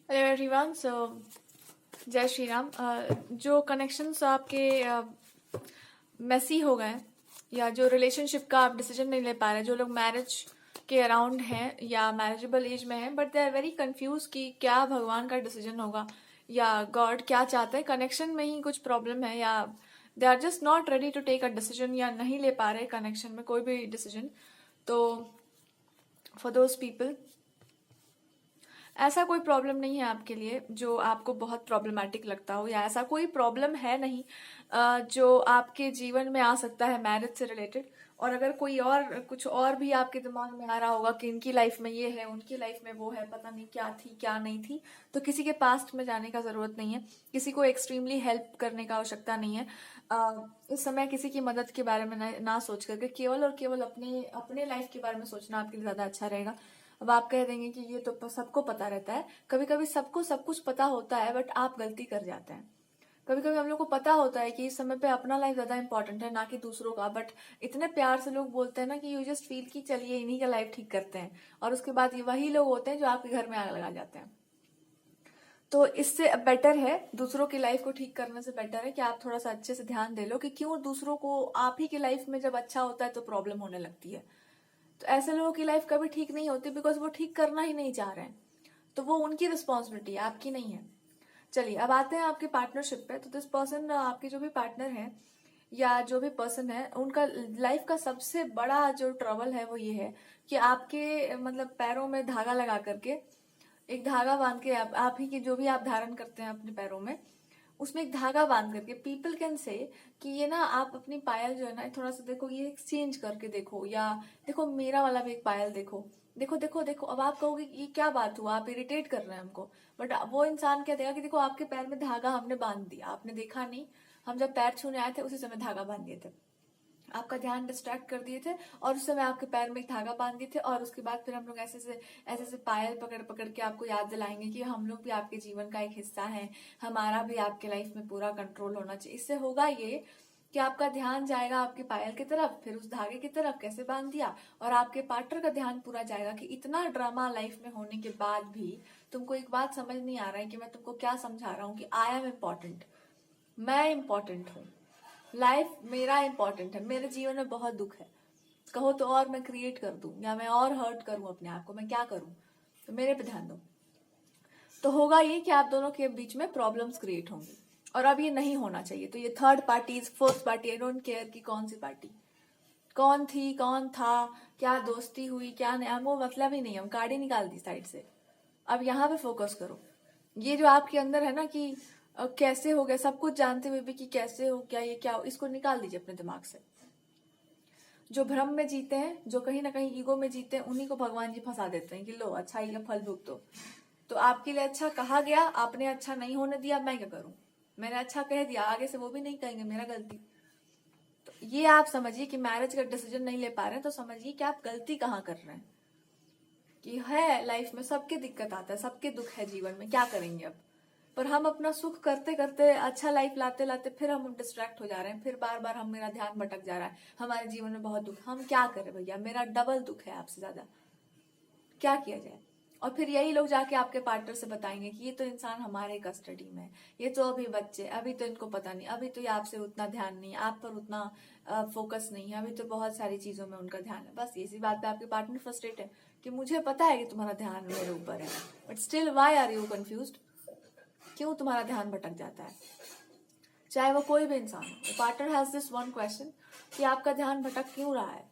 Hello everyone. जय श्री राम। जो connections आपके मेसी हो गए, या जो रिलेशनशिप का आप डिसीजन नहीं ले पा रहे, जो लोग मैरिज के अराउंड हैं या मैरिजेबल एज में हैं, but they are very confuse कि क्या भगवान का डिसीजन होगा या गॉड क्या चाहते हैं, कनेक्शन में ही कुछ प्रॉब्लम है, या they are just not ready to take a decision, या नहीं ले पा रहे कनेक्शन में कोई भी डिसीजन। तो फॉर दोज पीपल ऐसा कोई प्रॉब्लम नहीं है आपके लिए जो आपको बहुत प्रॉब्लमेटिक लगता हो, या ऐसा कोई प्रॉब्लम है नहीं जो आपके जीवन में आ सकता है मैरिज से रिलेटेड। और अगर कोई और कुछ और भी आपके दिमाग में आ रहा होगा कि इनकी लाइफ में ये है, उनकी लाइफ में वो है, पता नहीं क्या थी क्या नहीं थी, तो किसी के पास्ट में जाने का जरूरत नहीं है, किसी को एक्सट्रीमली हेल्प करने का आवश्यकता नहीं है। इस समय किसी की मदद के बारे में ना सोच करके केवल और केवल अपने अपने लाइफ के बारे में सोचना आपके लिए ज्यादा अच्छा रहेगा। अब आप कह देंगे कि ये तो सबको पता रहता है। कभी कभी सबको सब कुछ पता होता है, बट आप गलती कर जाते हैं। कभी कभी हम लोग को पता होता है कि इस समय पे अपना लाइफ ज्यादा इंपॉर्टेंट है ना कि दूसरों का, बट इतने प्यार से लोग बोलते हैं ना कि यू जस्ट फील कि चलिए इन्हीं का लाइफ ठीक करते हैं, और उसके बाद ये वही लोग होते हैं जो आपके घर में आग लगा जाते हैं। तो इससे बेटर है, दूसरों की लाइफ को ठीक करने से बेटर है कि आप थोड़ा सा अच्छे से ध्यान दे लो कि क्यों दूसरों को आप ही की लाइफ में जब अच्छा होता है तो प्रॉब्लम होने लगती है। तो ऐसे लोगों की लाइफ कभी ठीक नहीं होती, बिकॉज वो ठीक करना ही नहीं चाह रहे हैं। तो वो उनकी रिस्पॉन्सिबिलिटी है, आपकी नहीं है। चलिए अब आते हैं आपके पार्टनरशिप पे। तो दिस पर्सन, आपके जो भी पार्टनर है या जो भी पर्सन है, उनका लाइफ का सबसे बड़ा जो ट्रबल है वो ये है कि आपके मतलब पैरों में धागा लगा करके, एक धागा बांध के, आप ही की जो भी आप धारण करते हैं अपने पैरों में, उसमें एक धागा बांध करके पीपल कैन से कि ये ना आप अपनी पायल जो है ना थोड़ा सा देखो, ये एक्सचेंज करके देखो, या देखो मेरा वाला भी एक पायल देखो, देखो देखो देखो। अब आप कहोगे कि ये क्या बात हुआ, आप इरिटेट कर रहे हैं हमको, बट वो इंसान क्या देगा कि देखो आपके पैर में धागा हमने बांध दिया, आपने देखा नहीं, हम जब पैर छूने आए थे उसी समय धागा बांध दिए थे, आपका ध्यान डिस्ट्रैक्ट कर दिए थे, और उस समय आपके पैर में एक धागा बांध दिए थे, और उसके बाद फिर हम लोग ऐसे से पायल पकड़ पकड़ के आपको याद दिलाएंगे कि हम लोग भी आपके जीवन का एक हिस्सा हैं, हमारा भी आपके लाइफ में पूरा कंट्रोल होना चाहिए। इससे होगा ये कि आपका ध्यान जाएगा आपके पायल की तरफ, फिर उस धागे की तरफ कैसे बांध दिया, और आपके पार्टनर का ध्यान पूरा जाएगा कि इतना ड्रामा लाइफ में होने के बाद भी तुमको एक बात समझ नहीं आ रहा है कि मैं तुमको क्या समझा रहा हूँ कि आई एम इम्पोर्टेंट, मैं इम्पोर्टेंट हूँ, लाइफ मेरा इंपॉर्टेंट है, मेरे जीवन में बहुत दुख है, कहो तो और मैं क्रिएट कर दूं या मैं और हर्ट करूं अपने आप को, मैं क्या करूं, तो मेरे पे ध्यान दो। तो होगा ये कि आप दोनों के बीच में प्रॉब्लम्स क्रिएट होंगी, और अब ये नहीं होना चाहिए। तो ये third party, fourth party, I don't care कि कौन सी पार्टी, कौन थी कौन था, क्या दोस्ती हुई क्या नहीं, हमको मतलब ही नहीं, हम कार्ड ही निकाल दी साइड से। अब यहाँ पे फोकस करो। ये जो आपके अंदर है ना कि कैसे हो गया, सब कुछ जानते हुए भी कि कैसे हो गया, ये क्या हो, इसको निकाल दीजिए अपने दिमाग से। जो भ्रम में जीते हैं, जो कहीं ना कहीं ईगो में जीते हैं, उन्हीं को भगवान जी फंसा देते हैं कि लो अच्छाई का फल भुगतो। तो आपके लिए अच्छा कहा गया, आपने अच्छा नहीं होने दिया, मैं क्या करूं, मैंने अच्छा कह दिया, आगे से वो भी नहीं कहेंगे, मेरा गलती। तो ये आप समझिए कि मैरिज का डिसीजन नहीं ले पा रहे हैं, तो समझिए कि आप गलती कहाँ कर रहे हैं। कि है लाइफ में सबके दिक्कत आता है, सबके दुख है जीवन में, क्या करेंगे अब। पर हम अपना सुख करते करते, अच्छा लाइफ लाते लाते फिर हम डिस्ट्रैक्ट हो जा रहे हैं, फिर बार बार हम मेरा ध्यान भटक जा रहा है, हमारे जीवन में बहुत दुख, हम क्या करें भैया, मेरा डबल दुख है आपसे ज्यादा, क्या किया जाए। और फिर यही लोग जाके आपके पार्टनर से बताएंगे कि ये तो इंसान हमारे कस्टडी में है, ये तो अभी बच्चे, अभी तो इनको पता नहीं, अभी तो ये आपसे उतना ध्यान नहीं, आप पर उतना फोकस नहीं है, अभी तो बहुत सारी चीजों में उनका ध्यान है। बस इसी बात पे आपके पार्टनर फ्रस्ट्रेट है कि मुझे पता है कि तुम्हारा ध्यान मेरे ऊपर है, but still why are you confused, क्यों तुम्हारा ध्यान भटक जाता है। चाहे वो कोई भी इंसान हो, partner has this one question कि आपका ध्यान भटक क्यों रहा है।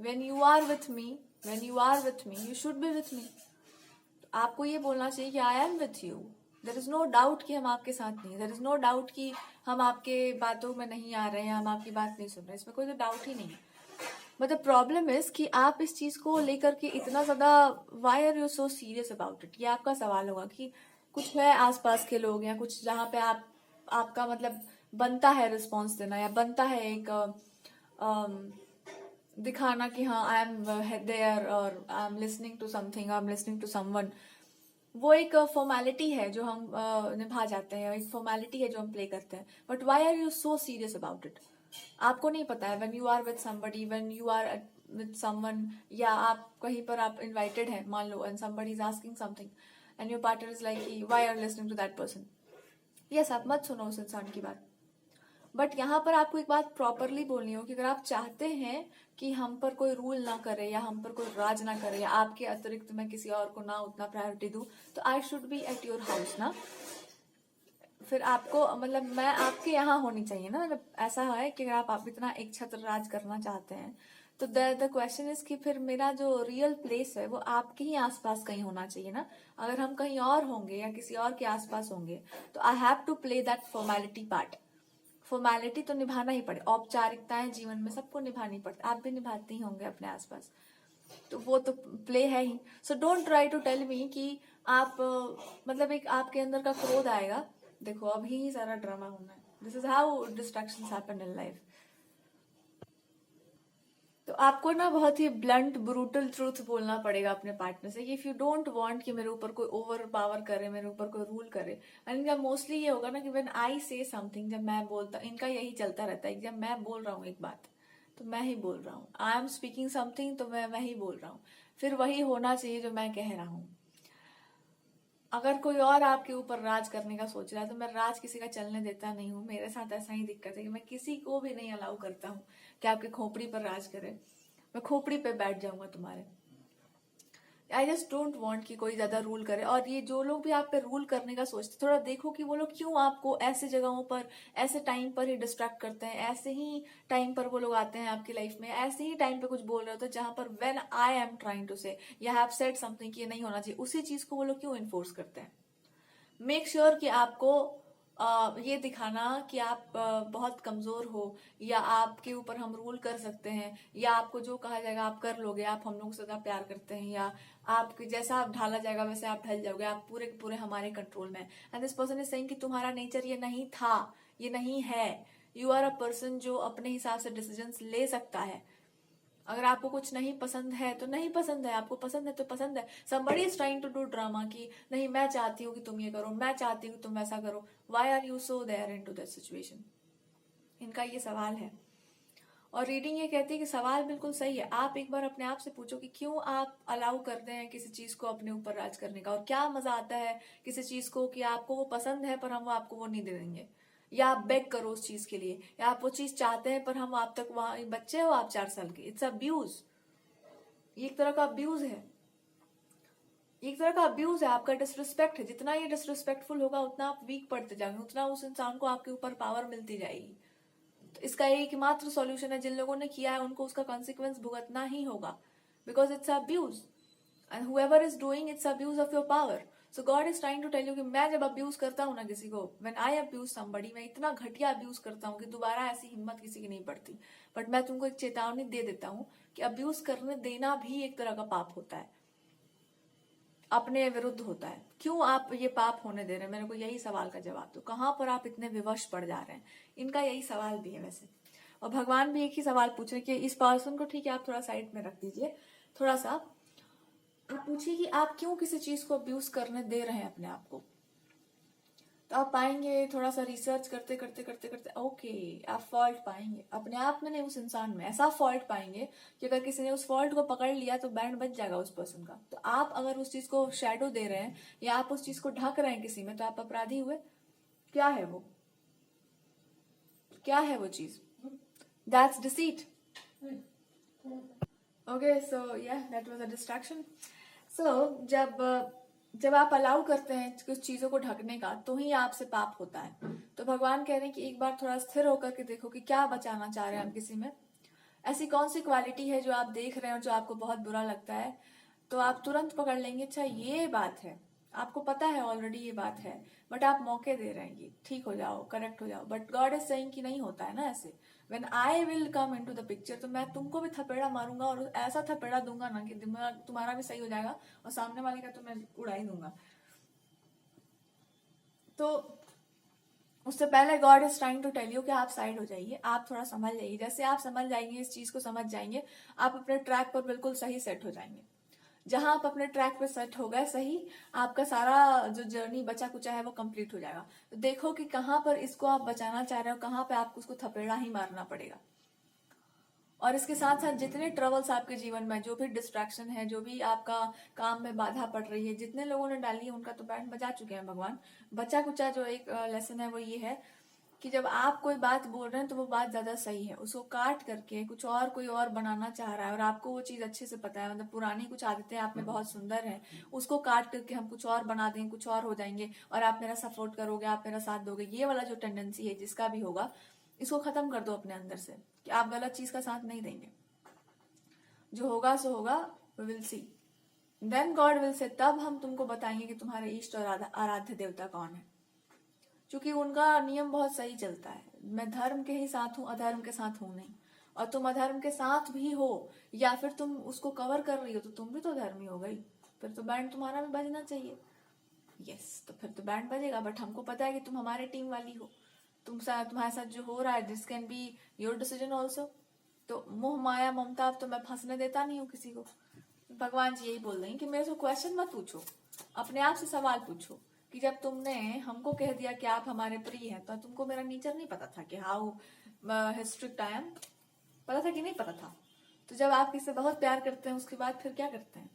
When you are with me, when you are with me, you should be with me. आपको ये बोलना चाहिए कि I am with you, there is no doubt कि हम आपके साथ नहीं, देर इज नो डाउट कि हम आपके बातों में नहीं आ रहे हैं, हम आपकी बात नहीं सुन रहे, इसमें कोई तो डाउट ही नहीं है। बट द प्रॉब्लम इज कि आप इस चीज को लेकर के इतना ज्यादा, why are you so serious about it, ये आपका सवाल होगा कि कुछ है आसपास के लोग, या कुछ जहाँ पे आपका मतलब बनता है रिस्पॉन्स देना, या बनता है एक दिखाना कि हाँ आई एम देयर, और I am listening to something, I am listening to someone. वो एक फॉर्मेलिटी है जो हम निभा जाते हैं, एक फॉर्मेलिटी है जो हम प्ले करते हैं, but why are you so serious about it. आपको नहीं पता है, when you are with somebody, when you are with someone, या आप कहीं पर आप इनवाइटेड हैं मान लो, and somebody is asking something, and your partner is like why are listening to that person. Yes, आप मत सुनो उस इंसान की बात, बट यहाँ पर आपको एक बात प्रॉपरली बोलनी हो कि अगर आप चाहते हैं कि हम पर कोई रूल ना करे या हम पर कोई राज ना करे या आपके अतिरिक्त मैं किसी और को ना उतना प्रायोरिटी दूं, तो I should be at your house ना। फिर आपको मतलब मैं आपके यहाँ होनी चाहिए ना। मतलब ऐसा है कि अगर आप इतना एक छत्र राज करना चाहते हैं तो द क्वेश्चन इज कि फिर मेरा जो रियल प्लेस है वो आपके ही आसपास कहीं होना चाहिए ना। अगर हम कहीं और होंगे या किसी और के आसपास होंगे तो I have to play that formality part. Formality तो निभाना ही पड़े, औपचारिकताएं जीवन में सबको निभानी पड़ती, आप भी निभाते ही होंगे अपने आसपास, तो वो तो प्ले है ही। So don't try to tell me कि आप मतलब एक आपके अंदर का क्रोध आएगा, देखो अभी ही सारा ड्रामा होना है। This is how distractions happen in life. तो आपको ना बहुत ही ब्लंट ब्रूटल ट्रूथ बोलना पड़ेगा अपने पार्टनर से कि इफ यू डोंट वांट कि मेरे ऊपर कोई ओवर पावर करे, मेरे ऊपर कोई रूल करे। एंड इनका मोस्टली ये होगा ना कि व्हेन आई से समथिंग, जब मैं बोलता, इनका यही चलता रहता है कि जब मैं बोल रहा हूँ एक बात तो मैं ही बोल रहा हूँ, आई एम स्पीकिंग समथिंग तो मैं ही बोल रहा हूँ, फिर वही होना चाहिए जो मैं कह रहा हूँ। अगर कोई और आपके ऊपर राज करने का सोच रहा है तो मैं राज किसी का चलने देता नहीं हूँ। मेरे साथ ऐसा ही दिक्कत है कि मैं किसी को भी नहीं अलाउ करता हूँ कि आपकी खोपड़ी पर राज करे। मैं खोपड़ी पे बैठ जाऊंगा तुम्हारे। आई जस्ट डोंट वांट कि कोई ज्यादा रूल करे। और ये जो लोग भी आप पे रूल करने का सोचते, थोड़ा देखो कि वो लोग क्यों आपको ऐसे जगहों पर ऐसे टाइम पर ही डिस्ट्रैक्ट करते हैं। ऐसे ही टाइम पर वो लोग आते हैं आपकी लाइफ में, ऐसे ही टाइम पे कुछ बोल रहे होते हैं जहां पर when I am trying to say या हैव सेड समथिंग कि ये नहीं होना चाहिए, उसी चीज को वो लोग क्यों इन्फोर्स करते हैं। मेक श्योर कि आपको ये दिखाना कि आप बहुत कमजोर हो या आपके ऊपर हम रूल कर सकते हैं या आपको जो कहा जाएगा आप कर लोगे, आप हम लोग से ज्यादा प्यार करते हैं या आप जैसा आप ढाला जाएगा वैसे आप ढल जाओगे, आप पूरे के पूरे हमारे कंट्रोल में। And this person is saying कि तुम्हारा नेचर ये नहीं था, ये नहीं है। यू आर अ पर्सन जो अपने हिसाब से डिसीजंस ले सकता है। अगर आपको कुछ नहीं पसंद है तो नहीं पसंद है, आपको पसंद है तो पसंद है। somebody is trying to do drama कि नहीं मैं चाहती हूँ कि तुम ये करो, मैं चाहती हूँ तुम वैसा करो। why are you so there into that situation? इनका ये सवाल है। और रीडिंग ये कहती है कि सवाल बिल्कुल सही है। आप एक बार अपने आप से पूछो कि क्यों आप अलाउ करते हैं किसी चीज को अपने ऊपर राज करने का, और क्या मजा आता है किसी चीज को कि आपको वो पसंद है पर हम वो आपको वो नहीं दे देंगे, या आप बेग करो उस चीज के लिए, या आप वो चीज चाहते हैं पर हम आप तक वहां, बच्चे हो आप 4 साल के, इट्स अब्यूज। ये एक तरह का अब्यूज है, एक तरह का अब्यूज है, आपका डिसरिस्पेक्ट है। जितना ये डिसरिस्पेक्टफुल होगा उतना आप वीक पड़ते जाएंगे, उतना उस इंसान को आपके ऊपर पावर मिलती जाएगी। तो इसका एकमात्र सॉल्यूशन है, जिन लोगों ने किया है उनको उसका कॉन्सिक्वेंस भुगतना ही होगा, because it's abuse and whoever is doing it's abuse of your power. So God is trying to tell you कि मैं जब अब्यूज करता हूँ ना किसी को, व्हेन आई अब्यूज समबडी, मैं इतना घटिया अब्यूज करता हूँ कि दोबारा ऐसी हिम्मत किसी की नहीं पड़ती। बट मैं तुमको एक चेतावनी दे देता हूँ कि अब्यूज करने देना भी एक तरह का पाप होता है, अपने विरुद्ध होता है। क्यों आप ये पाप होने दे रहे हैं? मेरे को यही सवाल का जवाब दो, कहाँ पर आप इतने विवश पड़ जा रहे हैं? इनका यही सवाल भी है वैसे। और भगवान भी एक ही सवाल पूछ रहे कि इस पर्सन को, ठीक है आप थोड़ा साइड में रख दीजिए, थोड़ा सा आप पूछिए कि आप क्यों किसी चीज को अब्यूज करने दे रहे हैं अपने आप को। तो आप पाएंगे थोड़ा सा रिसर्च करते करते करते करते ओके आप फॉल्ट पाएंगे अपने आप में, नहीं उस इंसान में। ऐसा फॉल्ट पाएंगे कि अगर किसी ने उस फॉल्ट को पकड़ लिया तो बैंड बच जाएगा उस पर्सन का। तो आप अगर उस चीज को शैडो दे रहे हैं या आप उस चीज को ढक रहे हैं किसी में, तो आप अपराधी हुए। क्या है वो, क्या है वो चीज? That's deceit. ओके सो या दैट वाज अ डिस्ट्रैक्शन। सो जब आप अलाउ करते हैं कुछ चीजों को ढकने का तो ही आपसे पाप होता है। तो भगवान कह रहे हैं कि एक बार थोड़ा स्थिर होकर के देखो कि क्या बचाना चाह रहे हैं आप किसी में। ऐसी कौन सी क्वालिटी है जो आप देख रहे हो जो आपको बहुत बुरा लगता है, तो आप तुरंत पकड़ लेंगे अच्छा ये बात है, आपको पता है ऑलरेडी ये बात है, बट आप मौके दे रहे हैं कि ठीक हो जाओ, करेक्ट हो जाओ। बट गॉड इज सेइंग कि नहीं होता है ना ऐसे। When I will come into the picture तो मैं तुमको भी थपेड़ा मारूंगा, और ऐसा थपेड़ा दूंगा ना कि दिमाग तुम्हारा भी सही हो जाएगा और सामने वाले का तो मैं उड़ा ही दूंगा। तो उससे पहले God is trying to tell you कि आप साइड हो जाइए, आप थोड़ा समझ जाइए। जैसे आप समझ जाएंगे, इस चीज को समझ जाएंगे, आप अपने ट्रैक पर बिल्कुल सही सेट हो जाएंगे। जहां आप अपने ट्रैक पे सेट हो गए सही, आपका सारा जो जर्नी बचा कुचा है वो कंप्लीट हो जाएगा। तो देखो कि कहाँ पर इसको आप बचाना चाह रहे हो, कहाँ पे आपको उसको थपेड़ा ही मारना पड़ेगा। और इसके साथ साथ जितने ट्रबल्स आपके जीवन में, जो भी डिस्ट्रैक्शन है, जो भी आपका काम में बाधा पड़ रही है, जितने लोगों ने डाली है उनका तो बैंड बजा चुके हैं भगवान। बचा कुचा जो एक लेसन है वो ये है कि जब आप कोई बात बोल रहे हैं तो वो बात ज्यादा सही है, उसको काट करके कुछ और कोई और बनाना चाह रहा है और आपको वो चीज अच्छे से पता है, मतलब पुरानी कुछ आदतें आप में बहुत सुंदर है, उसको काट करके हम कुछ और बना देंगे, कुछ और हो जाएंगे और आप मेरा सपोर्ट करोगे, आप मेरा साथ दोगे, ये वाला जो टेंडेंसी है जिसका भी होगा, इसको खत्म कर दो अपने अंदर से कि आप गलत चीज का साथ नहीं देंगे। जो होगा सो होगा, will see, then God will say, तब हम तुमको बताएंगे कि तुम्हारे इष्ट और आराध्य देवता कौन है। क्योंकि उनका नियम बहुत सही चलता है, मैं धर्म के ही साथ हूं, अधर्म के साथ हूं नहीं। और तुम अधर्म के साथ भी हो या फिर तुम उसको कवर कर रही हो तो तुम भी तो धर्मी हो गई, फिर तो बैंड तुम्हारा भी बजना चाहिए। यस, तो फिर तो बैंड बजेगा, बट हमको पता है कि तुम हमारे टीम वाली हो, तुम्हारे साथ जो हो रहा है this can be your decision also. तो मोह माया ममता तो मैं फंसने देता नहीं हूँ किसी को। भगवान जी यही बोल रहे हैं कि मेरे से क्वेश्चन मत पूछो, अपने आप से सवाल पूछो कि जब तुमने हमको कह दिया कि आप हमारे प्रिय हैं तो तुमको मेरा नेचर नहीं पता था कि हाउ स्ट्रिक्ट आई एम, पता था कि नहीं पता था? तो जब आप किसी से बहुत प्यार करते हैं उसके बाद फिर क्या करते हैं,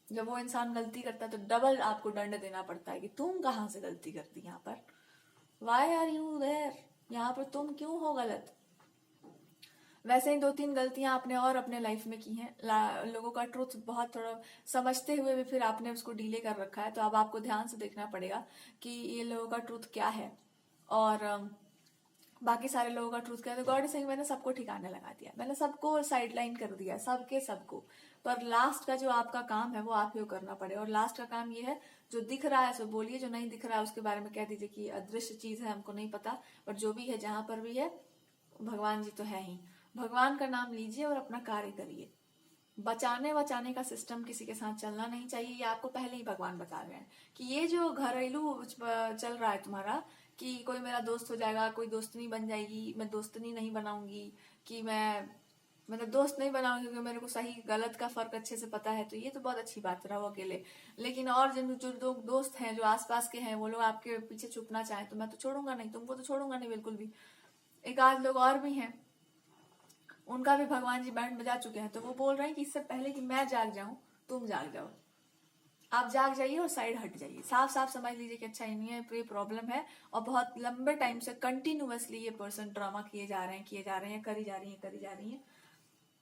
जब वो इंसान गलती करता है तो डबल आपको दंड देना पड़ता है कि तुम कहाँ से गलती करती यहाँ पर, वाई आर यू देयर, यहाँ पर तुम क्यों हो गलत। वैसे ही 2-3 गलतियां आपने और अपने लाइफ में की हैं, लोगों का ट्रुथ बहुत थोड़ा समझते हुए भी फिर आपने उसको डीले कर रखा है, तो अब आपको ध्यान से देखना पड़ेगा कि ये लोगों का ट्रुथ क्या है और बाकी सारे लोगों का ट्रूथ क्या है। तो गॉड से मैंने सबको ठिकाने लगा दिया, मैंने सबको साइडलाइन कर दिया, सबको, पर लास्ट का जो आपका काम है वो आप ही को करना पड़ेगा। और लास्ट का काम ये है, जो दिख रहा है सो बोलिए, जो नहीं दिख रहा है उसके बारे में कह दीजिए कि अदृश्य चीज है, हमको नहीं पता, पर जो भी है जहां पर भी है भगवान जी तो है ही। भगवान का नाम लीजिए और अपना कार्य करिए। बचाने का सिस्टम किसी के साथ चलना नहीं चाहिए, ये आपको पहले ही भगवान बता रहे हैं कि ये जो घरेलू चल रहा है तुम्हारा कि कोई मेरा दोस्त हो जाएगा, कोई दोस्तनी बन जाएगी, मैं दोस्तनी नहीं बनाऊंगी, कि मैं मतलब दोस्त नहीं बनाऊंगी क्योंकि मेरे को सही गलत का फर्क अच्छे से पता है, तो ये तो बहुत अच्छी बात रहा वो अकेले। लेकिन और जिन जो लोग दोस्त हैं जो आसपास के हैं वो लोग आपके पीछे छुपना चाहें तो मैं तो छोड़ूंगा नहीं, तुमको तो छोड़ूंगा नहीं बिल्कुल भी। एक आध लोग और भी हैं, उनका भी भगवान जी बैंड बजा चुके हैं, तो वो बोल रहे हैं कि इससे पहले कि मैं जाग जाऊं तुम जाग जाओ, आप जाग जाइए और साइड हट जाइए, साफ साफ समझ लीजिए कि अच्छा नहीं है, ये प्रॉब्लम है और बहुत लंबे टाइम से कंटिन्यूअसली ये पर्सन ड्रामा किए जा रहे हैं, करी जा रही है।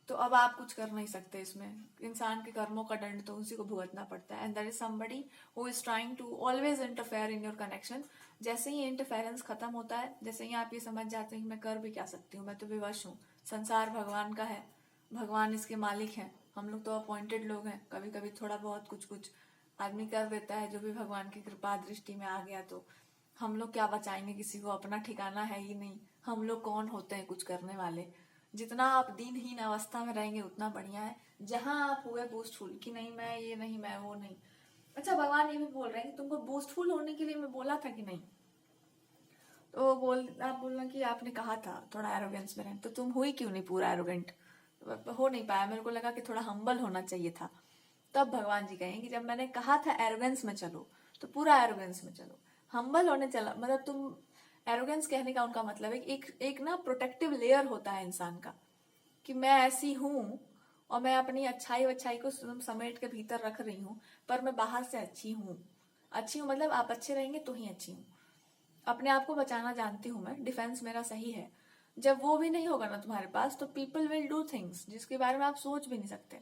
तो अब आप कुछ कर नहीं सकते इसमें, इंसान के कर्मों का दंड तो उसी को भुगतना पड़ता है। And there is somebody who is trying to always interfere in your connection. जैसे ही इंटरफेरेंस खत्म होता है, जैसे ही आप ये समझ जाते हैं कि मैं कर भी क्या सकती हूँ, मैं तो विवश हूँ, संसार भगवान का है, भगवान इसके मालिक हैं, हम लोग तो अपॉइंटेड लोग हैं, कभी कभी थोड़ा बहुत कुछ कुछ आदमी कर देता है जो भी भगवान की कृपा दृष्टि में आ गया, तो हम लोग क्या बचाएंगे किसी को, अपना ठिकाना है ही नहीं, हम लोग कौन होते हैं कुछ करने वाले। जितना आप दीनहीन अवस्था में रहेंगे उतना बढ़िया है, जहां आप हुए बूस्टफुल कि नहीं मैं ये नहीं मैं वो नहीं। अच्छा, भगवान ये भी बोल रहे हैं कि तुमको बूस्टफुल होने के लिए मैं बोला था कि नहीं, तो आप बोलना कि आपने कहा था थोड़ा एरोगेंस में रहें, तो तुम हुई क्यों नहीं पूरा एरोगेंट, हो नहीं पाया, मेरे को लगा कि थोड़ा हम्बल होना चाहिए था। तब भगवान जी कहेंगे कि जब मैंने कहा था एरोगेंस में चलो तो पूरा एरोगेंस में चलो, हम्बल होने चला, मतलब तुम एरोगेंस कहने का उनका मतलब है कि एक ना प्रोटेक्टिव लेयर होता है इंसान का कि मैं ऐसी हूं और मैं अपनी अच्छाई को समेट के भीतर रख रही हूँ, पर मैं बाहर से अच्छी हूँ मतलब आप अच्छे रहेंगे तो ही अच्छी हूँ, अपने आप को बचाना जानती हूँ मैं, डिफेंस मेरा सही है। जब वो भी नहीं होगा ना तुम्हारे पास तो पीपल विल डू थिंग्स जिसके बारे में आप सोच भी नहीं सकते।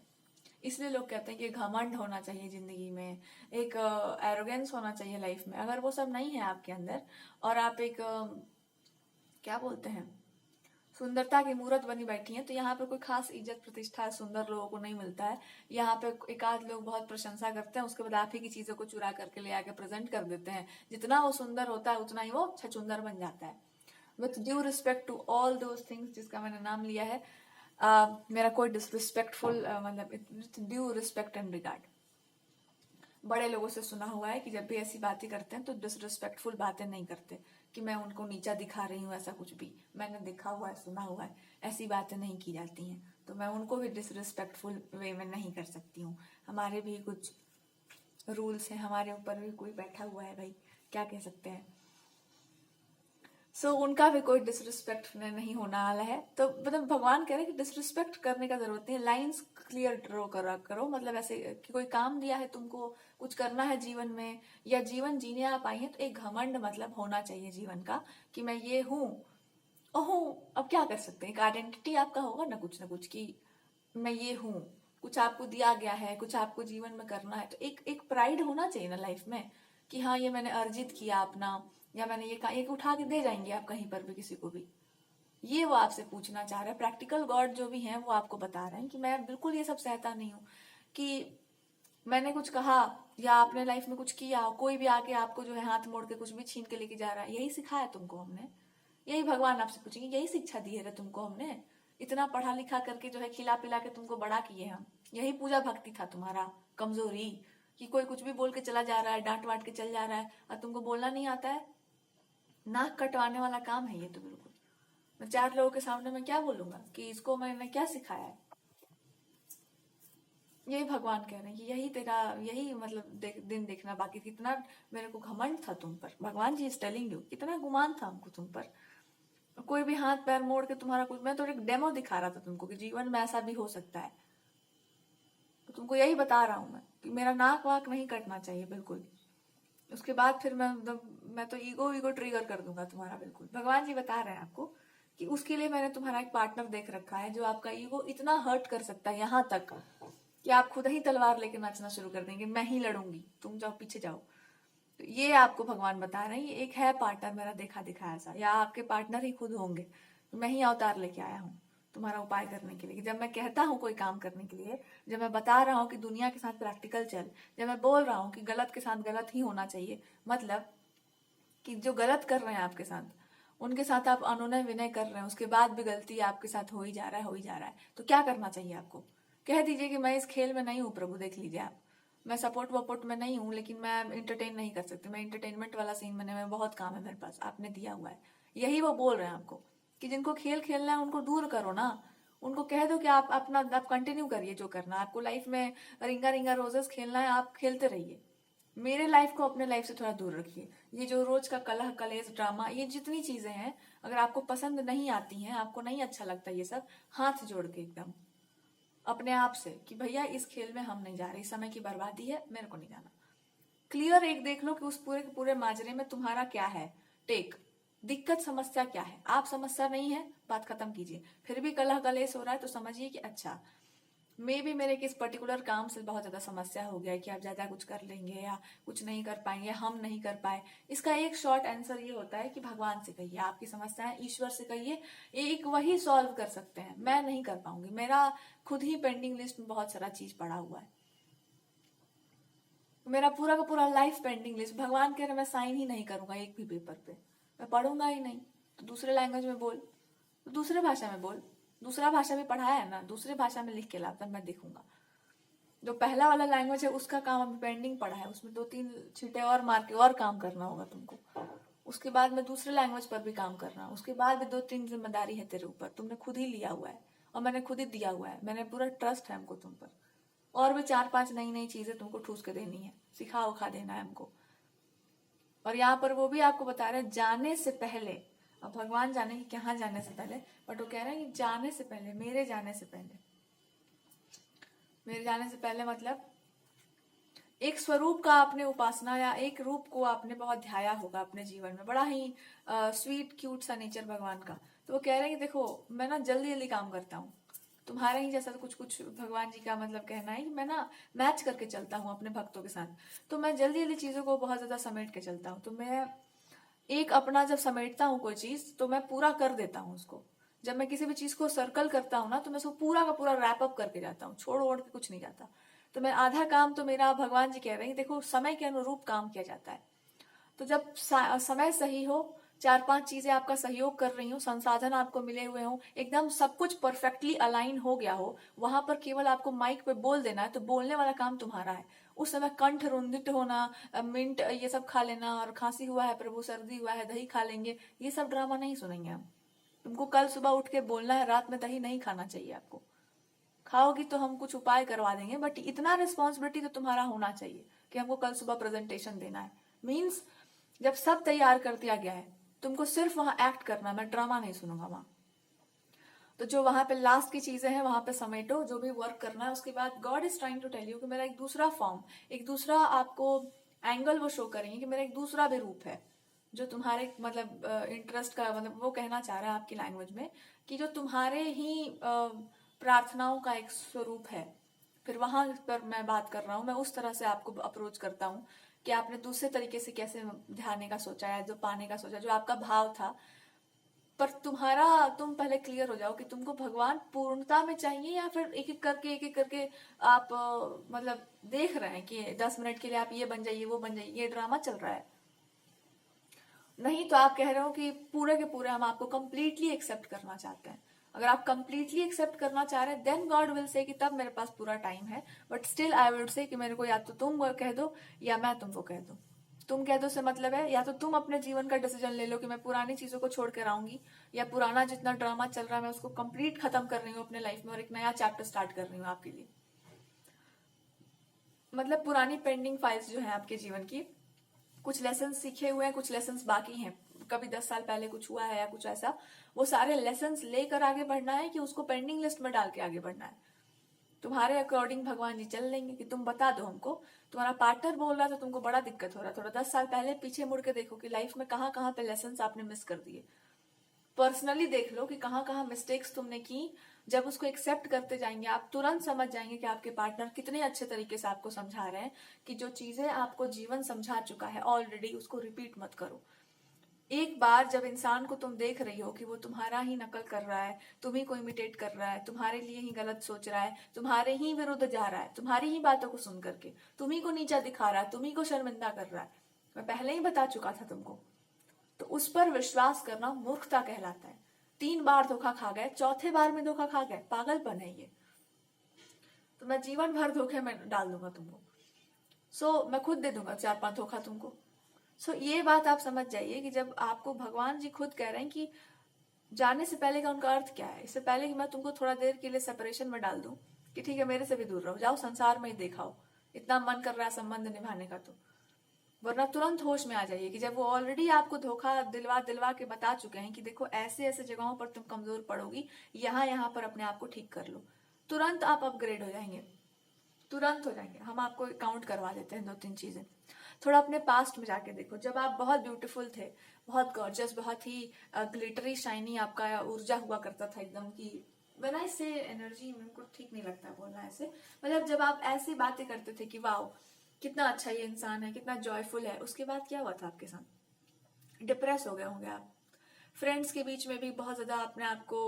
इसलिए लोग कहते हैं कि घमंड होना चाहिए जिंदगी में, एक एरोगेंस होना चाहिए लाइफ में। अगर वो सब नहीं है आपके अंदर और आप एक क्या बोलते हैं सुंदरता की मूर्त बनी बैठी हैं, तो यहाँ पे कोई खास इज्जत प्रतिष्ठा सुंदर लोगों को नहीं मिलता है। यहाँ पे एक आध लोग बहुत प्रशंसा करते हैं, उसके बाद आप ही की चीजों को चुरा करके ले आके प्रेजेंट कर देते हैं, जितना वो सुंदर होता है उतना ही वो छछुंदर बन जाता है। With due respect to all those things जिसका मैंने नाम लिया है, मेरा कोई डिसरिस्पेक्टफुल मतलब with due respect and regard, बड़े लोगों से सुना हुआ है कि जब भी ऐसी बातें करते हैं तो डिसरिस्पेक्टफुल बातें नहीं करते कि मैं उनको नीचा दिखा रही हूँ, ऐसा कुछ भी मैंने देखा हुआ है सुना हुआ है, ऐसी बातें नहीं की जाती हैं, तो मैं उनको भी डिसरिस्पेक्टफुल वे में नहीं कर सकती हूँ। हमारे भी कुछ रूल्स हैं, हमारे ऊपर भी कोई बैठा हुआ है भाई, क्या कह सकते हैं। उनका भी कोई डिसरिस्पेक्ट नहीं होने वाला है। तो मतलब भगवान कह रहे हैं कि डिसरिस्पेक्ट करने का जरूरत नहीं है, लाइंस क्लियर ड्रॉ करा करो। मतलब ऐसे कि कोई काम दिया है तुमको, कुछ करना है जीवन में, या जीवन जीने आप आई हैं, तो एक घमंड मतलब होना चाहिए जीवन का कि मैं ये हूँ। ओहो, अब क्या कर सकते हैं, एक आइडेंटिटी आपका होगा ना कुछ कि मैं ये हूँ। कुछ आपको दिया गया है, कुछ आपको जीवन में करना है, तो एक एक प्राइड होना चाहिए ना लाइफ में कि हाँ ये मैंने अर्जित किया अपना, या मैंने ये उठा के दे जाएंगे आप कहीं पर भी किसी को भी। ये वो आपसे पूछना चाह रहे हैं। प्रैक्टिकल गॉड जो भी हैं वो आपको बता रहे हैं कि मैं बिल्कुल ये सब सहता नहीं हूँ कि मैंने कुछ कहा या आपने लाइफ में कुछ किया, कोई भी आके आपको जो है हाथ मोड़ के कुछ भी छीन के लेके जा रहा है। यही सिखाया तुमको हमने? यही भगवान आपसे पूछेंगे, यही शिक्षा दी है तुमको हमने? इतना पढ़ा लिखा करके जो है खिला पिला के तुमको बड़ा किए हम, यही पूजा भक्ति था तुम्हारा? कमजोरी कि कोई कुछ भी बोल के चला जा रहा है, डांट वाट के चल जा रहा है और तुमको बोलना नहीं आता है? नाक कटवाने वाला काम है ये तो बिल्कुल। मैं 4 लोगों के सामने मैं क्या बोलूंगा कि इसको मैंने क्या सिखाया है? यही भगवान कह रहे हैं कि यही तेरा, यही मतलब दिन देखना बाकी। कितना मेरे को घमंड था तुम पर, भगवान जी इज टेलिंग यू, कितना गुमान था हमको तुम पर। कोई भी हाथ पैर मोड़ के तुम्हारा कुछ, मैं तो एक डेमो दिखा रहा था तुमको कि जीवन में ऐसा भी हो सकता है। तो तुमको यही बता रहा हूं मैं कि मेरा नाक वाक नहीं कटना चाहिए बिल्कुल। उसके बाद फिर मैं तो ईगो ट्रिगर कर दूंगा तुम्हारा बिल्कुल। भगवान जी बता रहे हैं आपको कि उसके लिए मैंने तुम्हारा एक पार्टनर देख रखा है जो आपका ईगो इतना हर्ट कर सकता है, यहाँ तक कि आप खुद ही तलवार लेके नाचना शुरू कर देंगे, मैं ही लड़ूंगी, तुम जाओ पीछे जाओ। तो ये आपको भगवान बता रहे हैं, ये एक है पार्टनर मेरा देखा दिखाया सा, या आपके पार्टनर ही खुद होंगे। तो मैं ही अवतार लेके आया हूँ तुम्हारा उपाय करने के लिए। जब मैं कहता हूँ कोई काम करने के लिए, जब मैं बता रहा हूँ कि दुनिया के साथ प्रैक्टिकल चल, जब मैं बोल रहा हूँ कि गलत के साथ गलत ही होना चाहिए, मतलब कि जो गलत कर रहे हैं आपके साथ, उनके साथ आप अनुनय विनय कर रहे हैं, उसके बाद भी गलती आपके साथ हो ही जा रहा है, हो ही जा रहा है, तो क्या करना चाहिए आपको? कह दीजिए कि मैं इस खेल में नहीं हूँ प्रभु, देख लीजिए आप, मैं सपोर्ट वपोर्ट में नहीं हूँ, लेकिन मैं इंटरटेन नहीं कर सकती, मैं इंटरटेनमेंट वाला सीन में बहुत काम है मेरे पास, आपने दिया हुआ है। यही वो बोल रहे हैं आपको कि जिनको खेल खेलना है उनको दूर करो ना। उनको कह दो कि आप अपना आप कंटिन्यू करिए जो करना है आपको लाइफ में। रिंगा रिंगा रोजेस खेलना है, आप खेलते रहिए। मेरे लाइफ को अपने लाइफ से थोड़ा दूर रखिए। ये जो रोज का कलह कलेश ड्रामा, ये जितनी चीजें हैं, अगर आपको पसंद नहीं आती हैं, आपको नहीं अच्छा लगता ये सब, हाथ जोड़ के एकदम अपने आप से कि भैया इस खेल में हम नहीं जा रहे, इस समय की बर्बादी है, मेरे को नहीं जाना। क्लियर एक देख लो कि उस पूरे के पूरे माजरे में तुम्हारा क्या है टेक, दिक्कत समस्या क्या है। आप समस्या नहीं है, बात खत्म कीजिए। फिर भी कलह कलेश हो रहा है तो समझिए कि अच्छा मे भी मेरे किस पर्टिकुलर काम से बहुत ज्यादा समस्या हो गया है कि आप ज्यादा कुछ कर लेंगे या कुछ नहीं कर पाएंगे, हम नहीं कर पाए। इसका एक शॉर्ट आंसर ये होता है कि भगवान से कहिए, आपकी समस्याएं ईश्वर से कहिए, एक वही सॉल्व कर सकते हैं, मैं नहीं कर पाऊंगी। मेरा खुद ही पेंडिंग लिस्ट में बहुत सारा चीज पड़ा हुआ है, मेरा पूरा का पूरा लाइफ पेंडिंग लिस्ट। भगवान कह रहे मैं साइन ही नहीं करूंगा एक भी पेपर पे, मैं पढ़ूंगा ही नहीं। तो दूसरे लैंग्वेज में बोल, तो दूसरे भाषा में बोल, दूसरा भाषा में पढ़ाया है ना, दूसरे भाषा में लिख के ला, तब मैं देखूंगा। जो पहला वाला लैंग्वेज है उसका काम अभी पेंडिंग पड़ा है, उसमें 2-3 छींटे और मार के और काम करना होगा तुमको। उसके बाद में दूसरे लैंग्वेज पर भी काम करना, उसके बाद भी 2-3 जिम्मेदारी है तेरे ऊपर, तुमने खुद ही लिया हुआ है और मैंने खुद ही दिया हुआ है, मैंने पूरा ट्रस्ट है हमको तुम पर। और भी 4-5 नई नई चीजें तुमको ठूस के देनी है, सिखा उखा देना है हमको। और यहाँ पर वो भी आपको बता रहे हैं जाने से पहले, अब भगवान जाने की कहाँ जाने से पहले, बट वो कह रहे हैं कि जाने से पहले, मेरे जाने से पहले, मेरे जाने से पहले मतलब एक स्वरूप का आपने उपासना या एक रूप को आपने बहुत ध्याया होगा अपने जीवन में, बड़ा ही स्वीट क्यूट सा नेचर भगवान का। तो वो कह रहे हैं कि देखो मैं ना जल्दी जल्दी काम करता हूँ, तुम्हारे ही जैसा। तो कुछ कुछ भगवान जी का मतलब कहना है कि मैं ना मैच करके चलता हूँ अपने भक्तों के साथ, तो मैं जल्दी जल्दी चीजों को बहुत ज्यादा समेट के चलता हूँ। तो मैं एक अपना जब समेटता हूँ कोई चीज तो मैं पूरा कर देता हूँ उसको। जब मैं किसी भी चीज को सर्कल करता हूँ ना, तो मैं उसको पूरा का पूरा रैप अप करके जाता हूँ, छोड़ ओढ़ के कुछ नहीं जाता। तो मैं आधा काम तो मेरा, भगवान जी कह रहे हैं देखो समय के अनुरूप काम किया जाता है। तो जब समय सही हो, 4-5 चीजें आपका सहयोग कर रही हो, संसाधन आपको मिले हुए हो, एकदम सब कुछ परफेक्टली अलाइन हो गया हो, वहां पर केवल आपको माइक पे बोल देना है, तो बोलने वाला काम तुम्हारा है। उस समय कंठ रुंधित होना, मिंट ये सब खा लेना, और खांसी हुआ है प्रभु, सर्दी हुआ है दही खा लेंगे, ये सब ड्रामा नहीं सुनेंगे हम। तुमको कल सुबह उठ के बोलना है रात में दही नहीं खाना चाहिए आपको। खाओगी तो हम कुछ उपाय करवा देंगे, बट इतना रिस्पॉन्सिबिलिटी तो तुम्हारा होना चाहिए कि हमको कल सुबह प्रेजेंटेशन देना है। मीन्स जब सब तैयार कर दिया गया है, तुमको सिर्फ वहां एक्ट करना, मैं ड्रामा नहीं सुनूंगा वहां। तो जो वहां पे लास्ट की चीजें हैं वहां पे समेटो, जो भी वर्क करना है। उसके बाद God is trying to tell you कि मेरा एक दूसरा फॉर्म, एक दूसरा आपको एंगल वो शो करेंगे कि मेरा एक दूसरा भी रूप है, जो तुम्हारे मतलब इंटरेस्ट का, मतलब वो कहना चाह रहा है आपकी लैंग्वेज में कि जो तुम्हारे ही प्रार्थनाओं का एक स्वरूप है। फिर वहां पर मैं बात कर रहा हूँ, मैं उस तरह से आपको अप्रोच करता हूँ कि आपने दूसरे तरीके से कैसे ध्यान का सोचा है, जो पाने का सोचा, जो आपका भाव था। पर तुम पहले क्लियर हो जाओ कि तुमको भगवान पूर्णता में चाहिए, या फिर एक एक करके आप मतलब देख रहे हैं कि 10 मिनट के लिए आप ये बन जाइए वो बन जाइए, ये ड्रामा चल रहा है। नहीं तो आप कह रहे हो कि पूरे के पूरे हम आपको कंप्लीटली एक्सेप्ट करना चाहते हैं। अगर आप कंप्लीटली एक्सेप्ट करना चाह रहे हैं देन गॉड विल से कि तब मेरे पास पूरा टाइम है। But still I would say कि मेरे को या तो तुम कह दो या मैं तुमको कह दूं। तुम कह दो से मतलब है या तो तुम अपने जीवन का डिसीजन ले लो कि मैं पुरानी चीजों को छोड़ कर आऊंगी, या पुराना जितना ड्रामा चल रहा है मैं उसको कंप्लीट खत्म कर रही हूँ अपने लाइफ में और एक नया चैप्टर स्टार्ट कर रही हूँ आपके लिए। मतलब पुरानी पेंडिंग फाइल्स जो है आपके जीवन की, कुछ लेसन सीखे हुए हैं, कुछ लेसन बाकी हैं, कभी 10 साल पहले कुछ हुआ है या कुछ ऐसा, वो सारे लेसन लेकर आगे बढ़ना है कि उसको पेंडिंग लिस्ट में डाल के आगे बढ़ना है। तुम्हारे अकॉर्डिंग भगवान जी चल लेंगे कि तुम बता दो हमको। तुम्हारा पार्टनर बोल रहा था तुमको बड़ा दिक्कत हो रहा, थोड़ा 10 साल पहले पीछे मुड़ के देखो कि लाइफ में कहाँ कहाँ पे लेसन आपने मिस कर दिए। पर्सनली देख लो कि कहाँ कहाँ मिस्टेक्स तुमने की। जब उसको एक्सेप्ट करते जाएंगे आप तुरंत समझ जाएंगे कि आपके पार्टनर कितने अच्छे तरीके से आपको समझा रहे हैं कि जो चीजें आपको जीवन समझा चुका है ऑलरेडी उसको रिपीट मत करो। एक बार जब इंसान को तुम देख रही हो कि वो तुम्हारा ही नकल कर रहा है, तुम्ही को इमिटेट कर रहा है, तुम्हारे लिए ही गलत सोच रहा है, तुम्हारे ही विरुद्ध जा रहा है, तुम्हारी ही बातों को सुन करके तुम्ही को नीचा दिखा रहा है, तुम्ही को शर्मिंदा कर रहा है, मैं पहले ही बता चुका था तुमको, तो उस पर विश्वास करना मूर्खता कहलाता है। 3 बार धोखा खा गए, चौथे बार में धोखा खा गए, पागलपन है ये। तो मैं जीवन भर धोखे में डाल दूंगा तुमको। मैं खुद दे दूंगा 4-5 धोखा तुमको। ये बात आप समझ जाइए कि जब आपको भगवान जी खुद कह रहे हैं कि जाने से पहले का उनका अर्थ क्या है, इससे पहले कि मैं तुमको थोड़ा देर के लिए सेपरेशन में डाल दूं कि ठीक है मेरे से भी दूर रहो, जाओ संसार में ही देखाओ, इतना मन कर रहा है संबंध निभाने का तो। वरना तुरंत होश में आ जाइए कि जब वो ऑलरेडी आपको धोखा दिलवा दिलवा के बता चुके हैं कि देखो ऐसे ऐसे जगहों पर तुम कमजोर पड़ोगी, यहाँ यहाँ पर अपने आप को ठीक कर लो, तुरंत आप अपग्रेड हो जाएंगे, तुरंत हो जाएंगे। हम आपको काउंट करवा देते हैं 2-3 चीजें। थोड़ा अपने पास्ट में जाके देखो, जब आप बहुत ब्यूटीफुल थे, बहुत गॉर्जियस, बहुत ही ग्लिटरी शाइनी आपका ऊर्जा हुआ करता था एकदम की, व्हेन आई से एनर्जी मेरे को ठीक नहीं लगता बोलना ऐसे, मतलब जब आप ऐसी बातें करते थे कि वाओ कितना अच्छा ये इंसान है, कितना जॉयफुल है, उसके बाद क्या हुआ था आपके साथ? डिप्रेस हो गए होंगे आप। फ्रेंड्स के बीच में भी बहुत ज्यादा अपने आप को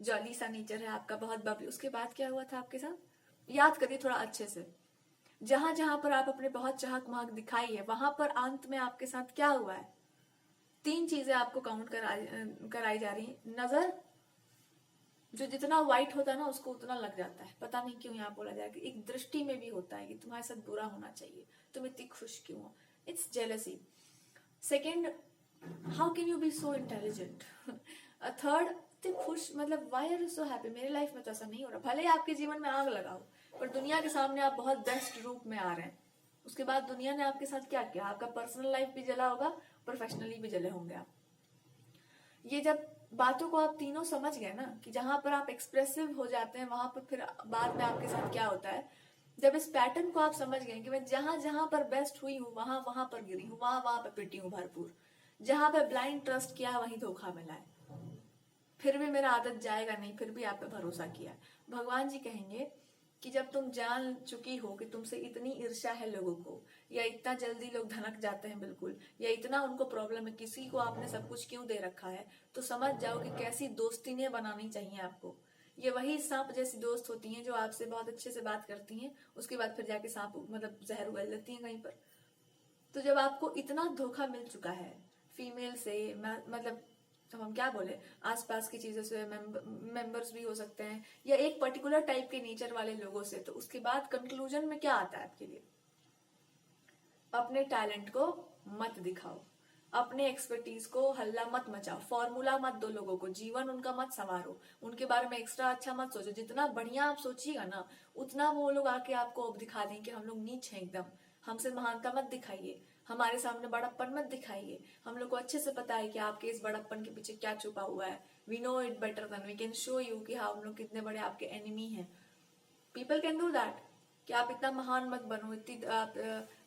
जॉली सा नेचर है आपका, बहुत बबली, उसके बाद क्या हुआ था आपके साथ? याद करिए थोड़ा अच्छे से। जहां जहां पर आप अपने बहुत चाहक महक दिखाई है वहां पर अंत में आपके साथ क्या हुआ है? 3 चीजें आपको काउंट कराई जा रही है। नजर, जो जितना व्हाइट होता है ना उसको उतना लग जाता है, पता नहीं क्यों यहाँ बोला जाएगा। एक दृष्टि में भी होता है कि तुम्हारे साथ बुरा होना चाहिए, तुम इतनी खुश क्यों हो, it's jealousy. Second, how can you be so intelligent. Third, इतने खुश, मतलब why are you so happy, मेरे लाइफ में तो ऐसा नहीं हो रहा, भले ही आपके जीवन में आग लगाओ पर दुनिया के सामने आप बहुत बेस्ट रूप में आ रहे हैं। उसके बाद दुनिया ने आपके साथ क्या किया? आपका पर्सनल लाइफ भी जला होगा, प्रोफेशनली भी जले होंगे आप। ये जब बातों को आप तीनों समझ गए ना कि जहां पर आप एक्सप्रेसिव हो जाते हैं वहां पर फिर बाद में आपके साथ क्या होता है, जब इस पैटर्न को आप समझ गए कि मैं जहां जहां पर बेस्ट हुई हूँ वहां वहां पर गिरी हूँ, वहां वहां पर पिटी हूँ भरपूर, जहां पे ब्लाइंड ट्रस्ट किया है वहीं धोखा मिला है, फिर भी मेरा आदत जाएगा नहीं, फिर भी आप पे भरोसा किया है। भगवान जी कहेंगे कि जब तुम जान चुकी हो कि तुमसे इतनी ईर्ष्या है लोगों को, या इतना जल्दी लोग धनक जाते हैं बिल्कुल, या इतना उनको प्रॉब्लम है, किसी को आपने सब कुछ क्यों दे रखा है, तो समझ जाओ कि कैसी दोस्ती ने बनानी चाहिए आपको। ये वही सांप जैसी दोस्त होती हैं जो आपसे बहुत अच्छे से बात करती हैं, उसके बाद फिर जाके सांप मतलब जहर उगल लेती हैं कहीं पर। तो जब आपको इतना धोखा मिल चुका है फीमेल से, मतलब तो हम क्या बोले, आसपास की चीजों से, मेंबर्स भी हो सकते हैं, या एक पर्टिकुलर टाइप के नेचर वाले लोगों से, तो उसके बाद कंक्लूजन में क्या आता है आपके लिए? अपने टैलेंट को मत दिखाओ, अपने एक्सपर्टीज को हल्ला मत मचाओ, फॉर्मूला मत दो लोगों को, जीवन उनका मत संवारो, उनके बारे में एक्स्ट्रा अच्छा मत सोचो। जितना बढ़िया आप सोचिएगा ना उतना वो लोग आके आपको अब दिखा दें कि हम लोग नीच हैं एकदम, हमसे महानता मत दिखाइए, हमारे सामने बड़प्पन मत दिखाइए। हम लोग को अच्छे से पता है कि आपके इस बड़प्पन के पीछे क्या छुपा हुआ है। We know it better than we can show you कि हाँ हम लोग कितने बड़े आपके एनिमी हैं। पीपल कैन डू दैट कि आप इतना महान मत बनो, इतनी आप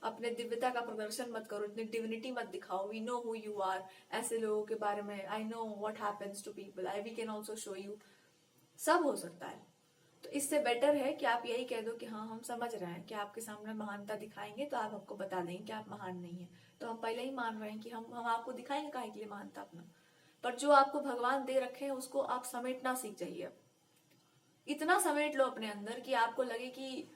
अपने दिव्यता का प्रदर्शन मत करो, इतनी डिविनिटी मत दिखाओ। We know who you are. ऐसे लोगों के बारे में I know what happens to people, I we can also show you. सब हो सकता है। तो इससे बेटर है कि आप यही कह दो कि हाँ हम समझ रहे हैं कि आपके सामने महानता दिखाएंगे तो आप हमको बता देंगे कि आप महान नहीं है, तो हम पहले ही मान रहे हैं कि हम आपको दिखाएंगे काहे के लिए महानता अपना। पर जो आपको भगवान दे रखे हैं उसको आप समेटना सीख जाइए। इतना समेट लो अपने अंदर कि आपको लगे कि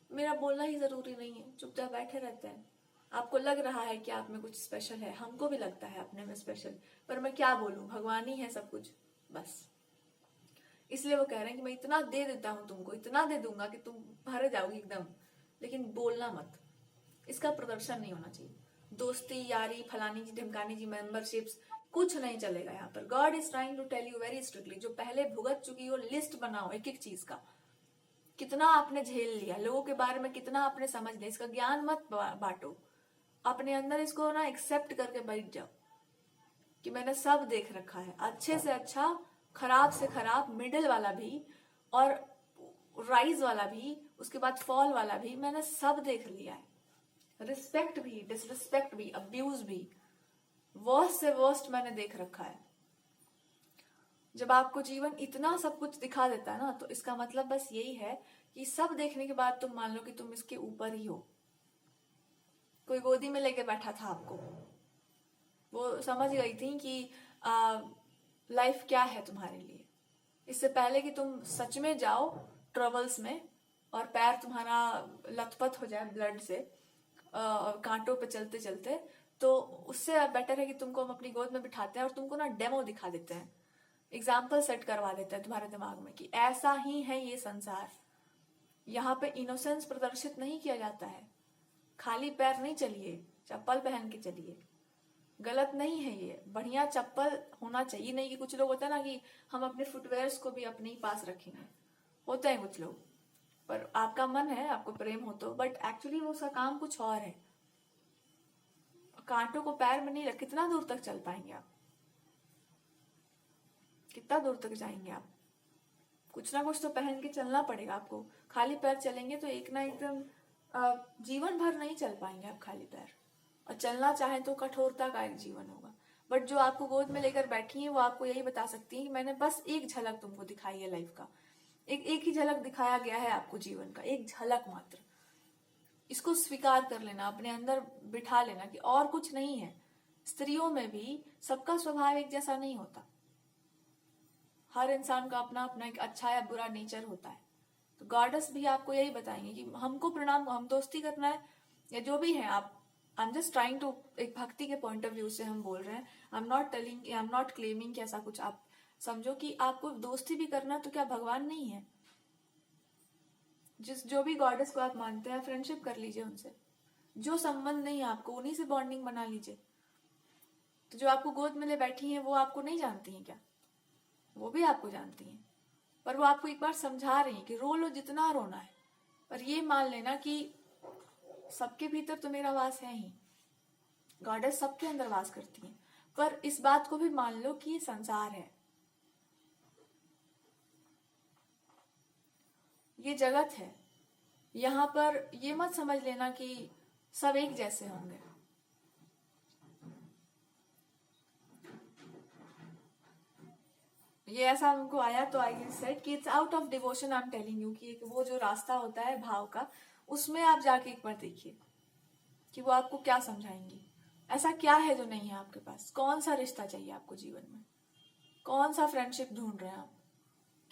मेरा बोलना ही जरूरी नहीं है, चुपचाप बैठे रहते हैं। आपको लग रहा है कि आप में कुछ स्पेशल है, हमको भी लगता है अपने में स्पेशल, पर मैं क्या बोलूं, भगवान ही है सब कुछ बस। इसलिए वो कह रहे हैं कि मैं इतना दे देता हूं तुमको, इतना दे दूंगा कि तुम भर जाओगी एकदम, लेकिन बोलना मत। इसका प्रदर्शन नहीं होना चाहिए। दोस्ती यारी फलानी जी ढिमकानी जी मेंबरशिप्स कुछ नहीं चलेगा यहाँ पर। God is trying to tell you very strictly, जो पहले भुगत चुकी हो लिस्ट बनाओ एक एक चीज का। कितना आपने झेल लिया, लोगों के बारे में कितना आपने समझ लिया, इसका ज्ञान मत बांटो। अपने अंदर इसको ना एक्सेप्ट करके बैठ जाओ कि मैंने सब देख रखा है, अच्छे से अच्छा, खराब से खराब, मिडिल वाला भी और राइज वाला भी, उसके बाद फॉल वाला भी, मैंने सब देख लिया है। रिस्पेक्ट भी, डिसरिस्पेक्ट भी, अब्यूज भी, वर्स्ट से वर्स्ट मैंने देख रखा है। जब आपको जीवन इतना सब कुछ दिखा देता है ना, तो इसका मतलब बस यही है कि सब देखने के बाद तुम मान लो कि तुम इसके ऊपर ही हो। कोई गोदी में लेके बैठा था आपको, वो समझ गई थी कि लाइफ क्या है तुम्हारे लिए। इससे पहले कि तुम सच में जाओ ट्रबल्स में और पैर तुम्हारा लथपथ हो जाए ब्लड से कांटों पे चलते चलते, तो उससे बेटर है कि तुमको हम अपनी गोद में बिठाते हैं और तुमको ना डेमो दिखा देते हैं, एग्जाम्पल सेट करवा देते हैं तुम्हारे दिमाग में कि ऐसा ही है ये संसार। यहाँ पे इनोसेंस प्रदर्शित नहीं किया जाता है। खाली पैर नहीं चलिए, चप्पल पहन के चलिए। गलत नहीं है ये, बढ़िया चप्पल होना चाहिए। नहीं कि कुछ लोग होता है ना कि हम अपने फुटवेयर्स को भी अपने ही पास रखेंगे, होते हैं कुछ लोग, पर आपका मन है, आपको प्रेम हो तो, बट एक्चुअली वो उसका काम कुछ और है। कांटों को पैर में नहीं रख, कितना दूर तक चल पाएंगे आप, कितना दूर तक जाएंगे आप। कुछ ना कुछ तो पहन के चलना पड़ेगा आपको। खाली पैर चलेंगे तो एक ना एकदम जीवन भर नहीं चल पाएंगे आप खाली पैर, और चलना चाहे तो कठोरता का एक जीवन होगा। बट जो आपको गोद में लेकर बैठी है वो आपको यही बता सकती है कि मैंने बस एक झलक तुमको दिखाई है लाइफ का, एक ही झलक दिखाया गया है आपको जीवन का, एक झलक मात्र। इसको स्वीकार कर लेना, अपने अंदर बिठा लेना कि और कुछ नहीं है। स्त्रियों में भी सबका स्वभाव एक जैसा नहीं होता, हर इंसान का अपना अपना एक अच्छा या बुरा नेचर होता है। तो गॉडेस भी आपको यही बताएंगे कि हमको प्रणाम, हम दोस्ती करना है या जो भी है आप। I am just trying to, एक भक्ति के पॉइंट ऑफ व्यू से हम बोल रहे हैं। आई एम नॉट क्लेमिंग कि ऐसा कुछ आप समझो कि आपको दोस्ती भी करना, तो क्या भगवान नहीं है? जो भी गॉडेस को आप मानते हैं, फ्रेंडशिप कर लीजिए उनसे। जो संबंध नहीं है आपको, उन्हीं से बॉन्डिंग बना लीजिए। तो जो आपको गोद में ले बैठी हैं वो आपको नहीं जानती हैं क्या? वो भी आपको जानती हैं, पर वो आपको एक बार समझा रही हैं कि रो लो जितना रोना है, पर ये मान लेना कि सबके भीतर तो मेरा वास है ही, गॉडेस सबके अंदर वास करती हैं। पर इस बात को भी मान लो कि ये संसार है, ये जगत है। यहाँ पर ये मत समझ लेना कि सब एक जैसे होंगे। ये ऐसा उनको आया तो आई सेड कि it's out of devotion I am telling you, कि वो जो रास्ता होता है भाव का, उसमें आप जाके एक बार देखिए कि वो आपको क्या समझाएंगी। ऐसा क्या है जो नहीं है आपके पास? कौन सा रिश्ता चाहिए आपको जीवन में? कौन सा फ्रेंडशिप ढूंढ रहे हैं आप?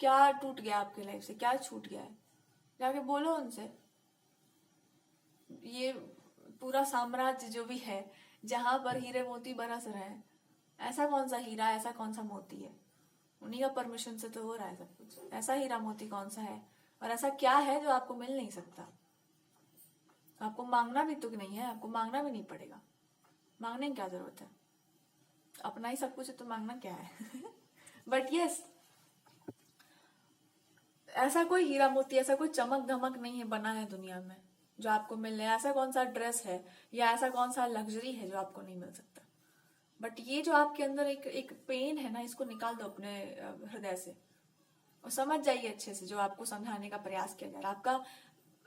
क्या टूट गया आपकी लाइफ से, क्या छूट गया है? जाके बोलो उनसे। ये पूरा साम्राज्य जो भी है, जहां पर हीरे मोती बरस रहे हैं, ऐसा कौन सा हीरा, ऐसा कौन सा मोती है? उन्हीं का परमिशन से तो हो रहा है सब कुछ। ऐसा हीरा मोती कौन सा है, और ऐसा क्या है जो आपको मिल नहीं सकता? आपको मांगना भी तो नहीं है, आपको मांगना भी नहीं पड़ेगा। मांगने की क्या जरूरत है? अपना ही सब कुछ है तो मांगना क्या है? बट यस, ऐसा कोई हीरा मोती, ऐसा कोई चमक धमक नहीं है बना है दुनिया में जो आपको मिलने, ऐसा कौन सा ड्रेस है या ऐसा कौन सा लग्जरी है जो आपको नहीं मिल सकता। बट ये जो आपके अंदर एक पेन है ना, इसको निकाल दो अपने हृदय से और समझ जाइए अच्छे से जो आपको समझाने का प्रयास किया जा रहा है। आपका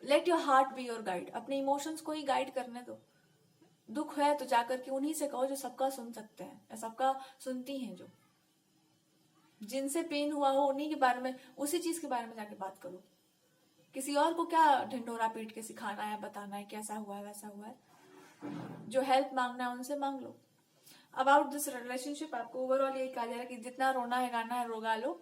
let your heart be your guide, अपने इमोशंस को ही गाइड करने दो। दुख है तो जाकर के उन्हीं से कहो जो सबका सुन सकते हैं या सबका सुनती हैं, जो जिनसे पेन हुआ हो उन्हीं के बारे में, उसी चीज के बारे में जाके बात करो। किसी और को क्या ढिंढोरा पीट के सिखाना है, बताना है कैसा हुआ है वैसा हुआ है। जो हेल्प मांगना है उनसे मांग लो। अबाउट दिस रिलेशनशिप आपको ओवरऑल यही कहा जा रहा है कि जितना रोना है गाना है रोगा लो,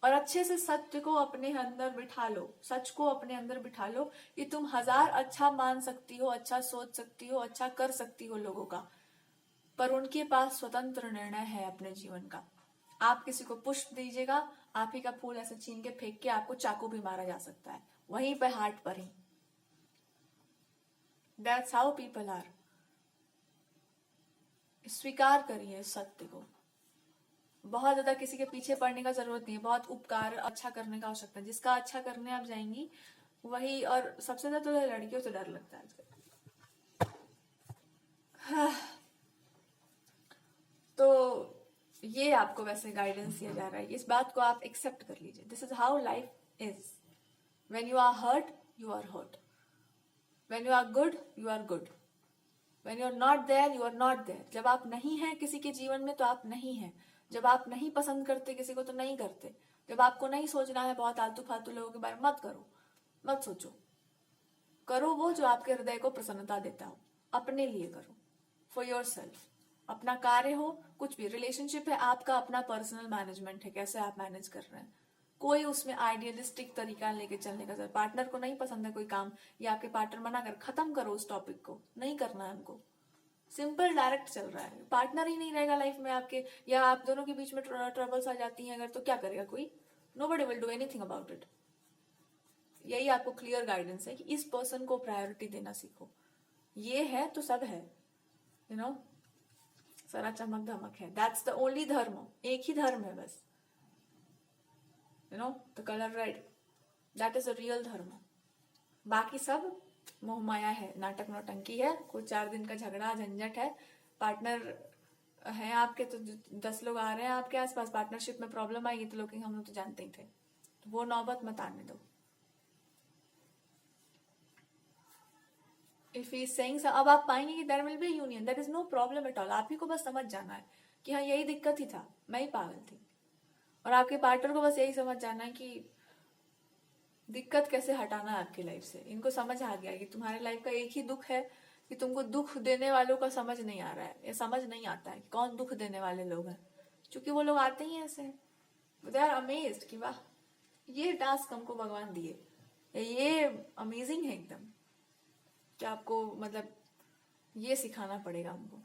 और अच्छे से सत्य को अपने अंदर बिठा लो, सच को अपने अंदर बिठा लो कि तुम 1000 अच्छा मान सकती हो, अच्छा सोच सकती हो, अच्छा कर सकती हो लोगों का, पर उनके पास स्वतंत्र निर्णय है अपने जीवन का। आप किसी को पुष्प दीजिएगा, आप ही का फूल ऐसे छीन के फेंक के आपको चाकू भी मारा जा सकता है, वहीं पे हार्ट पर ही। That's how people are. स्वीकार करिए सत्य को। बहुत ज्यादा किसी के पीछे पड़ने का जरूरत नहीं है, बहुत उपकार अच्छा करने का आवश्यकता है। जिसका अच्छा करने आप जाएंगी वही, और सबसे ज्यादा तो लड़कियों से डर लगता है आजकल। तो ये आपको वैसे गाइडेंस दिया जा रहा है, इस बात को आप एक्सेप्ट कर लीजिए। This is how life is. When you are hurt you are hurt, when you are good you are good, when you are not there you are not there. जब आप नहीं हैं किसी के जीवन में तो आप नहीं हैं। जब आप नहीं पसंद करते किसी को तो नहीं करते। जब आपको नहीं सोचना है बहुत आलतू फालतू लोगों के बारे में, मत करो, मत सोचो। करो वो जो आपके हृदय को प्रसन्नता देता हो, अपने लिए करो, फॉर योर सेल्फ। अपना कार्य हो, कुछ भी रिलेशनशिप है, आपका अपना पर्सनल मैनेजमेंट है, कैसे आप मैनेज कर रहे हैं। कोई उसमें आइडियलिस्टिक तरीका लेके चलने का जरूरत। पार्टनर को नहीं पसंद है कोई काम, या आपके पार्टनर मना कर, खत्म करो उस टॉपिक को, नहीं करना है हमको। सिंपल डायरेक्ट चल रहा है। पार्टनर ही नहीं रहेगा लाइफ में आपके, या आप दोनों के बीच में ट्रबल्स आ जाती हैं अगर, तो क्या करेगा कोई? Nobody will do anything about it. यही आपको क्लियर गाइडेंस है कि इस पर्सन को प्रायोरिटी देना सीखो। ये है तो सब है, यू नो, सारा चमक धमक है। दैट्स द ओनली धर्म, एक ही धर्म है बस, you know, the colour red, that is a real धर्म। बाकी सब मोह माया है, नाटक नौटंकी है, कुछ 4 दिन का झगड़ा झंझट है। पार्टनर है आपके तो 10 लोग आ रहे हैं आपके आसपास, पार्टनरशिप में प्रॉब्लम आएगी तो लोग हम लोग तो जानते ही थे, तो वो नौबत मत आने दो। इफ ही सेइंग, अब आप पाएंगे कि there will be union, there is no problem at all. आप ही को बस समझ जाना है कि हाँ यही दिक्कत ही था, मैं ही पागल थी। और आपके पार्टनर को बस यही समझ जाना है कि दिक्कत कैसे हटाना है आपकी लाइफ से। इनको समझ आ गया कि तुम्हारे लाइफ का एक ही दुख है कि तुमको दुख देने वालों का समझ नहीं आ रहा है, या समझ नहीं आता है कौन दुख देने वाले लोग हैं, क्योंकि वो लोग आते ही ऐसे हैं। दे आर अमेज्ड कि वाह ये टास्क हमको भगवान दिए, ये अमेजिंग है एकदम, कि आपको मतलब ये सिखाना पड़ेगा हमको।